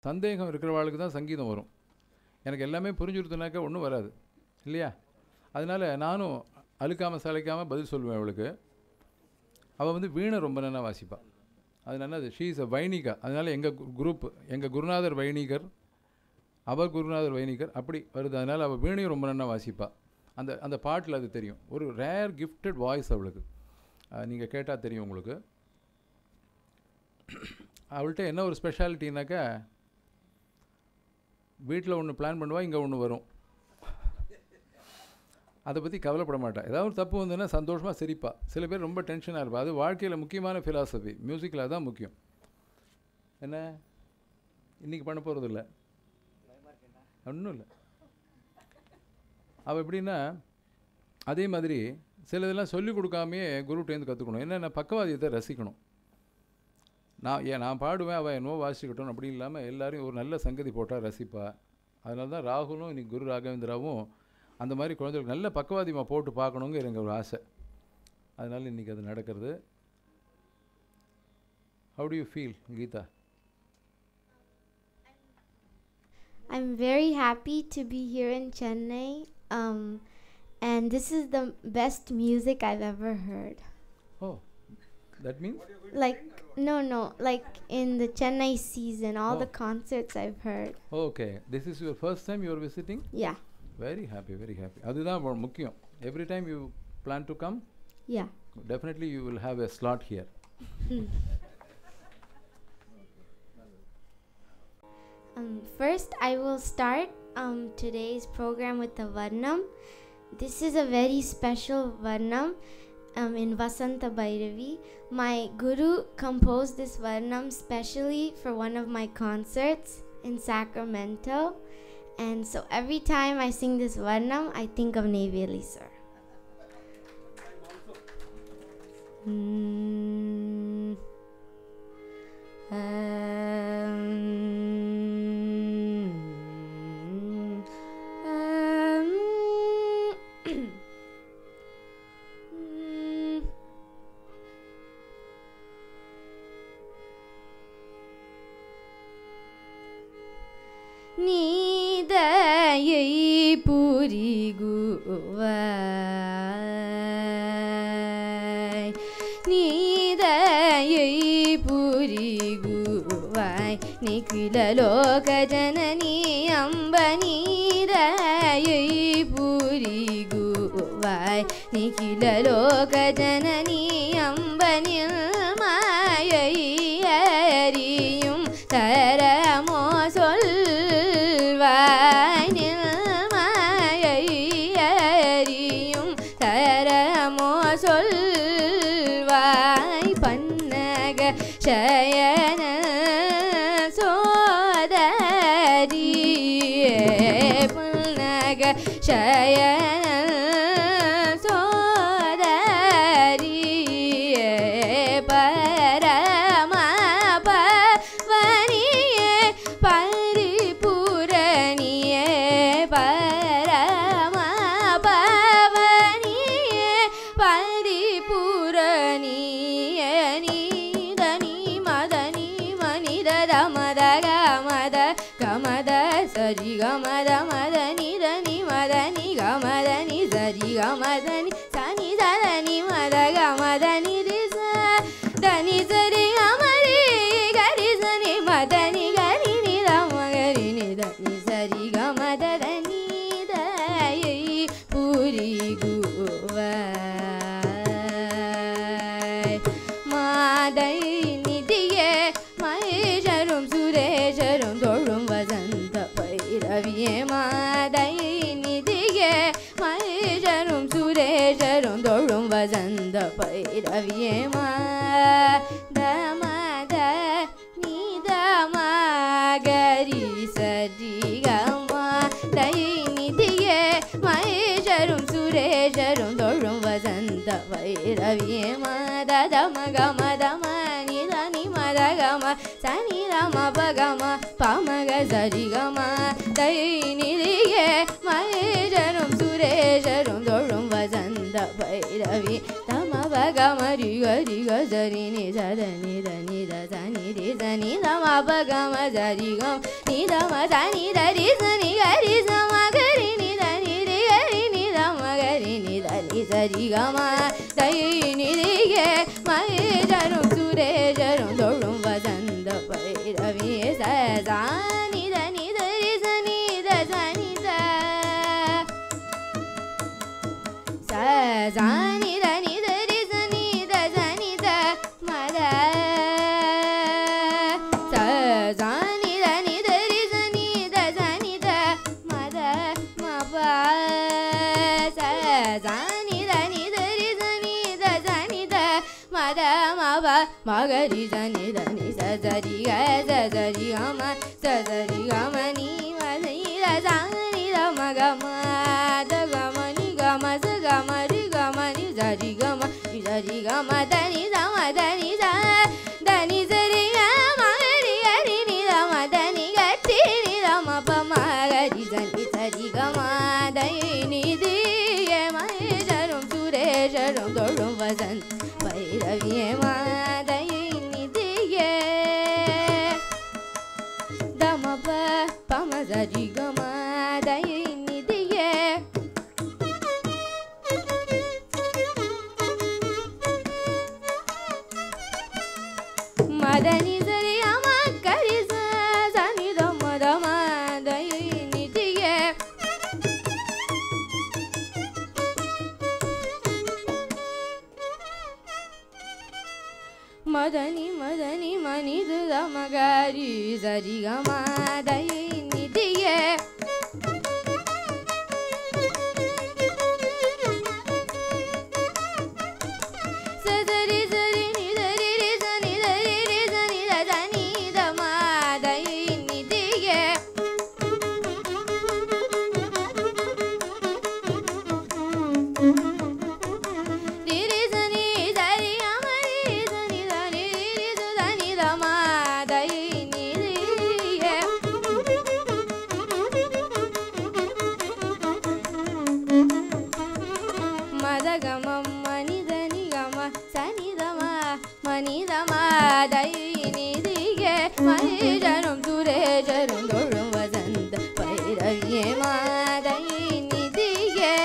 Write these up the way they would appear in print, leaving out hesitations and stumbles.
சந்தேகம் இருக்கிறவாளுக்கு தான் சங்கீதம் வரும். எனக்கு எல்லாமே புரிஞ்சுடுத்துனாக்கா ஒன்றும் வராது இல்லையா? அதனால் நானும் அழுக்காமல் சளைக்காமல் பதில் சொல்லுவேன் அவளுக்கு. அவள் வந்து வீணை ரொம்ப நல்லா வாசிப்பாள். அதனால அது ஷீ இஸ் அ வைணிகா. அதனால் எங்கள் குரூப், எங்கள் குருநாதர் வைணிகர், அவர் குருநாதர் வைணிகர் அப்படி வருது. அதனால் அவள் வீணையும் ரொம்ப நல்லா வாசிப்பாள். அந்த அந்த பாட்டில் அது தெரியும். ஒரு ரேர் கிஃப்டட் வாய்ஸ் அவளுக்கு. நீங்கள் கேட்டால் தெரியும் உங்களுக்கு. அவள்கிட்ட என்ன ஒரு ஸ்பெஷாலிட்டினாக்கா, வீட்டில் ஒன்று பிளான் பண்ணுவாள், இங்கே ஒன்று வரும். அதை பற்றி கவலைப்பட மாட்டாள். ஏதாவது ஒரு தப்பு வந்ததுன்னா சந்தோஷமாக சிரிப்பாள். சில பேர் ரொம்ப டென்ஷனாக இருப்பாள். அது வாழ்க்கையில் முக்கியமான ஃபிலாசபி. மியூசிக்கில் அதுதான் முக்கியம். என்ன இன்றைக்கி பண்ண போகிறது இல்லை, ஒன்றும் இல்லை. அவள் எப்படின்னா, அதே மாதிரி சில இதெல்லாம் சொல்லிக் கொடுக்காமையே குருட்டேருந்து கற்றுக்கணும். என்னென்ன பக்கவாதியத்தை ரசிக்கணும். நான் பாடுவேன், அவள் என்னவோ வாசிக்கட்டும் அப்படி இல்லாமல் எல்லோரையும் ஒரு நல்ல சங்கதி போட்டால் ரசிப்பா. அதனால தான் ராகுலும் இன்றைக்கி குரு ராகவேந்திராவும் அந்த மாதிரி குழந்தைகளுக்கு நல்ல பக்கவாதியமாக போட்டு பார்க்கணுங்கிற எனக்கு ஒரு ஆசை. அதனால் இன்றைக்கி அது நடக்கிறது. How do you feel, Geeta? I'm very happy to be here in Chennai, and this is the best music I've ever heard. Oh, that means? Like, no, like in the Chennai season, all the concerts I've heard. Okay, this is your first time you are visiting? Yeah. Very happy, very happy. அதுதான் முக்கியம். Every time you plan to come? Yeah. Definitely you will have a slot here. First, I will start today's program with the Varnam. This is a very special Varnam in Vasanta Bhairavi. My guru composed this Varnam specially for one of my concerts in Sacramento. And so every time I sing this Varnam, I think of Neyveli sir. நீதயை புரிகுவாய், நீதயை புரிகுவாய், நிகில லோக ஜனனி அம்ப நீதயை புரிகுவாய், நிகில லோக ஜனனி அம்ப நில்மாயை அறியும் தரமோ சொல்வாய், நில்மாயை அறியும் தரமோ சொல்வாய், பன்னக சயன சோதரியே, பன்னக சயன சோதரியே, பரம பவனியே பரிபூரணியே, பரம பவனியே பரிபூரணியே, நீதனி மதனி மனித மத கமத கமத சரி கமத மத நிதனி மதனி கமதனி சரி கமதனி சனி சதனி மத கமதனி ரிச தனி சரி கமரி கரி சனி மதனி கரி நித மகரி நிதனி சரி கமத நீதயை புரிகுவாய், மாதை நிதியே மகேஷரும் சுரேஷரும் தொழும் வசந்த பைரவியே, மாதை நிதியே மகேஷரும் சுரேஷரும் தொழும் வசந்த பைரவியே, மாத மத நீத மகரி சரி கமாதை நிதியே மகேஷரும் சுரேஷரும் தொழும் வசந்த பைரவியே, மத மக மத மனித நிமத கம சனி ரம பகம பமக சரி கம தை நிதியே மகேஷரும் சுரேஷரும் தொழும் வசந்த பைரவி, தம பகம ரிக ரிக சரி நி சத நித நித சனி ரி sa ni da ma pa ga ma za ri ga ni da ma za ni da ri sa ni ga ri sa ma ga ri ni da ni ri ga ri ni da ma ga ri ni da ni sa ri ga ma da ni ri ge ma ja rum su re ja rum do rum va san da pa ra vi sa za ni da ri sa ni da sa ni da sa za ni da ri sa ni da sa ni da ma da sa za ni da ri sa ni da sa ni da ma da ma pa sa za ni da ri sa ni da sa ni da ma da ma pa ma ga ri sa ni da ni sa za ri ga ma sa za ri ga ma ni ma ni da sa ni da ma ga ma da ga ma ni ga ma sa ga ma ri ga ma ni za ri ga ma da ni da ma da ni sa ri ga ma ri ni da ma da ni ga ti ni da ma pa ma ga ri sa ri ga ma da ni di ye ma ja rum su re ja rum do rum va san pa ra vi ye ma da ni di ye da ma pa ma za ri ga ma da ni di ye ma da ni za ri ga ma ka ri sa za ni da ma da ni di ye madani mani da ma ga ri za ri ga ma da ni di ye sa da ri ni da ri sa ni da ri sa ni da za ni da ma da ni di ye ri sa ni da ri ga ma ri sa ni da ri sa ni da ma da ni di ye ma da ga ma ni ga ma sa ni da ma da ni di ye ma ja rum tu re ja rum do rum va san da pa ra ye ma da ni di ye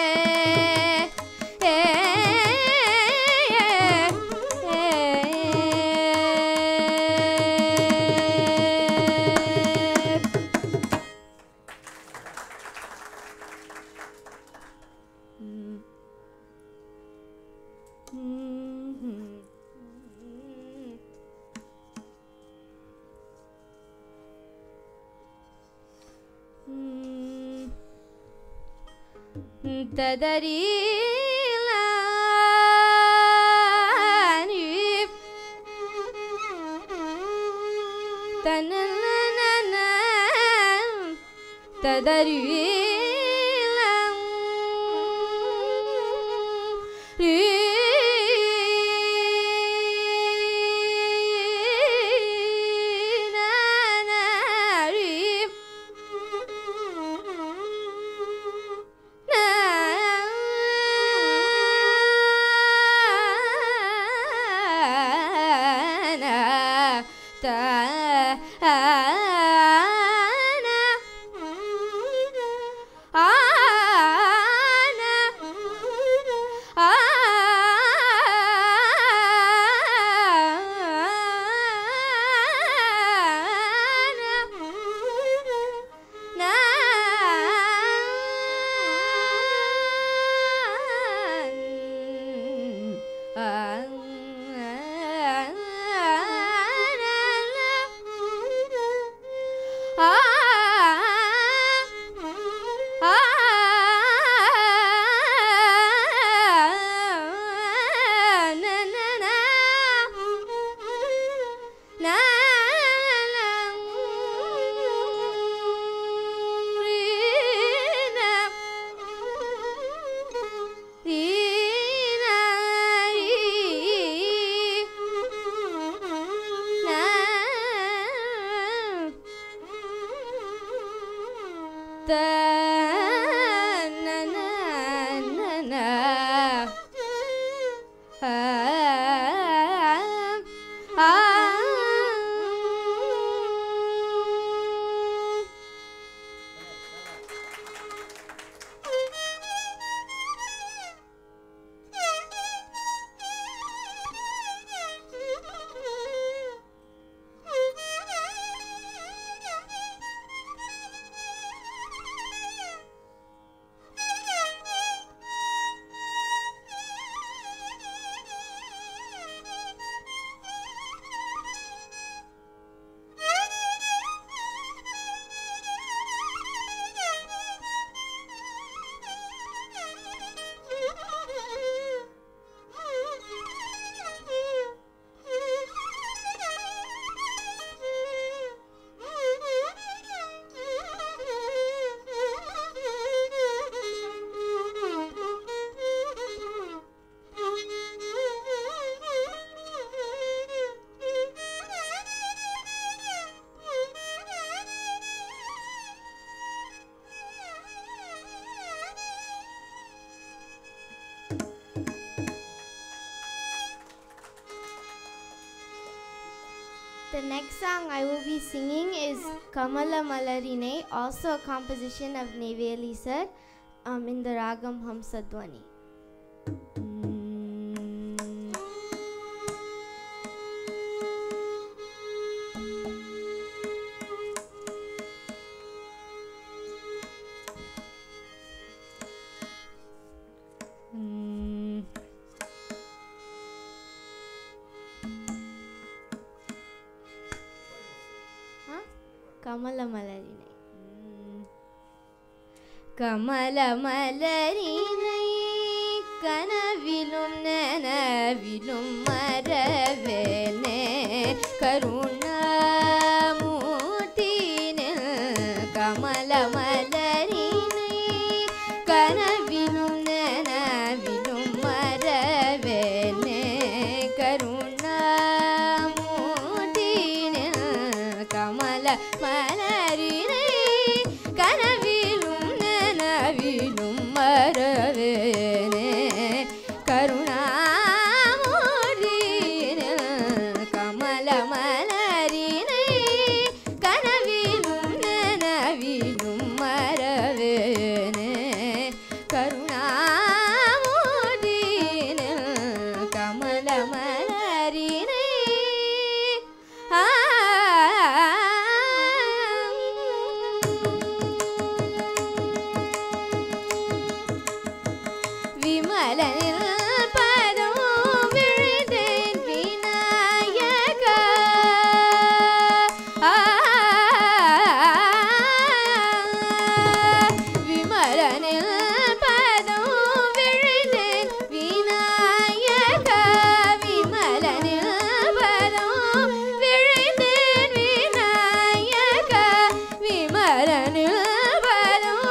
tadari la ni tanana tadari la ri na na ri The next song I will be singing is Kamala Malarine, also a composition of Neveli sir, in the Ragam Hamsadwani. Kamala Malarine. Kamala Malarine, kanavilum nanavilum maravene, karuna murtine. Kamala Malarine, kanavilum nanavilum maravene, karuna murtine. Kamala Malarine, kanavilum nanavilum maravene, karunamurtine. Kamala Malarine, kanavilum nanavilum maravene, karunamurtine. Kamala Malarine. விமலனில் பதம் விழுந்தேன் விநாயகா. விமலனில் பதம் விழுந்தேன் விநாயகா. விமலனில் பதம் விழுந்தேன் விநாயகா. விமலனில் பதம்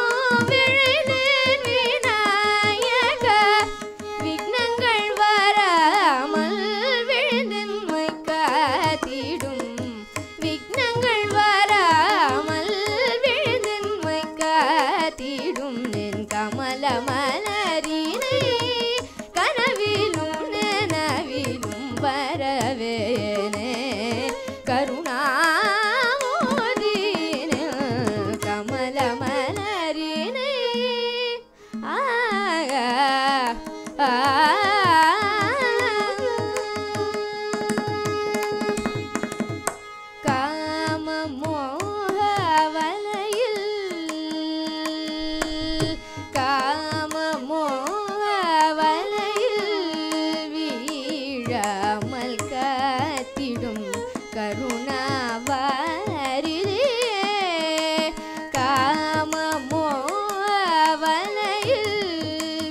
விழுந்தேன் விநாயகா. விக்னங்கள் வராமல் விழுந்தென்மை காத்திடும். விக்னங்கள் வராமல் விழுந்தென்மை காத்திடும். என் கமல மலரினை கனவிலும் நனவிலும் வரவேனே, கருணாமோதினே. கமல மலரினை காம மோக வலையில், காம மோக வலையில் வீழாமல் காத்திடும் கருணாவாரிதே. காம மோக வலையில்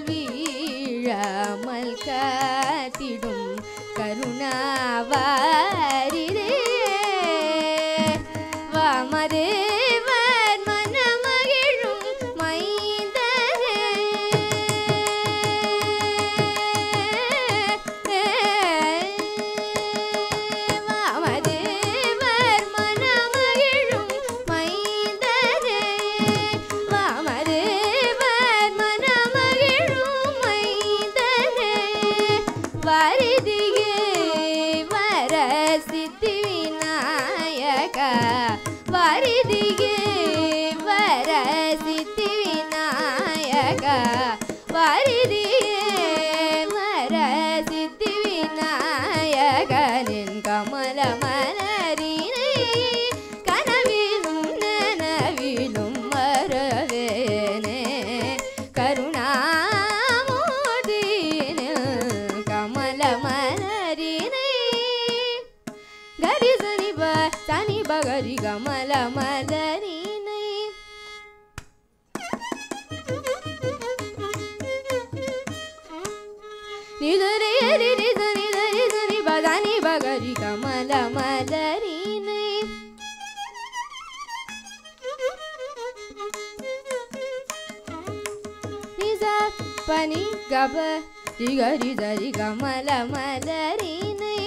வீழாமல் காத்திடும் கருணாவாரிதே. வாமதேவர் மனமகிழும் மைந்தரே. வாமதேவர் மனமகிழும் மைந்தரே. வாமதேவர் மனமகிழும் மைந்தரே. வாரிதியே வர சித்தி விநாயகா. வாரிதியே வர சித்தி விநாயகா. வாரிதியே வர சித்தி விநாயகா. நின் கமல மலரினை கனவிலும் நனவிலும் மறவேனே, கருணாமோதினே. கமல மலரினை கரி சனி ப சனி பகரி கமல மலரினை. நிதரி ஹரி சனி தரி சனி பதனி பகரி கமல மலரினை. நிச பனி கப ரிகரி தரி கமல மலரினை.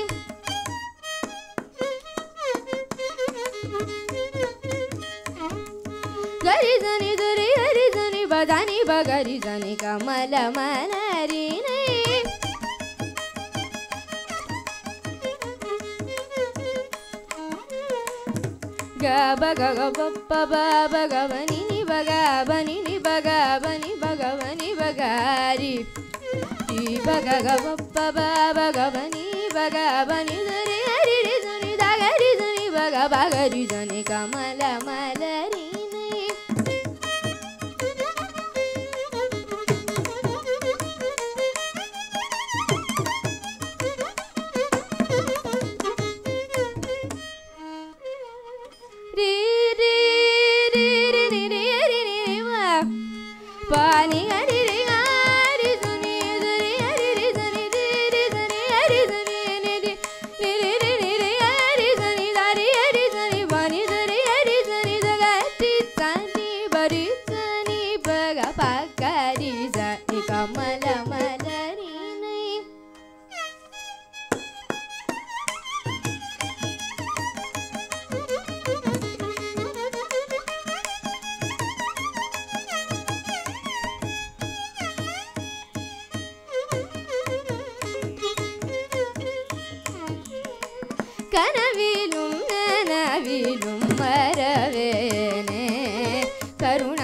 கரி சனி தரி ஹரி சனி பதனி பகரி சனி கமல மலரினை. Bani bagabani bagari bagabani bagabani zani hari zani dagari zani bagabagari zani kamala malari Pani gari ri gari zuni zuni gari ri zuni ri zuni gari zuni ni ri gari zuni dari gari zuni pani zuni gari zuni zagati zani bari zuni baga pakari zani kamala malari nai கனவிலும் நனவிலும் மறவேனே கருணாமோதினில்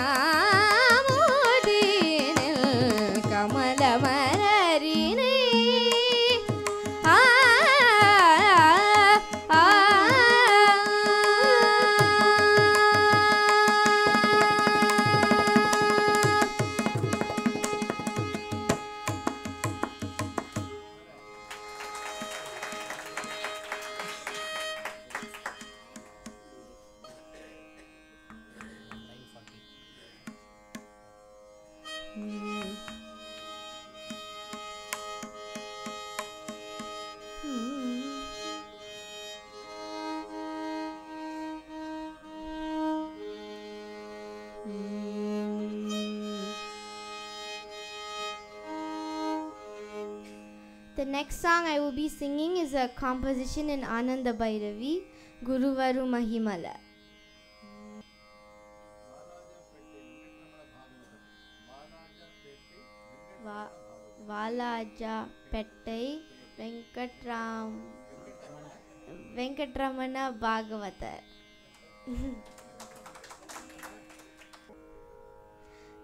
கமல மலரினை ஆ ஆ The next song I will be singing is a composition in Ananda Bhairavi, Guruvaru Mahimala. Valaja Pettai Venkatramana Bhagavatar.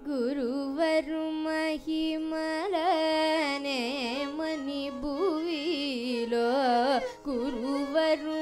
Guruvaru Mahimalane mani bhuvilo Guruvaru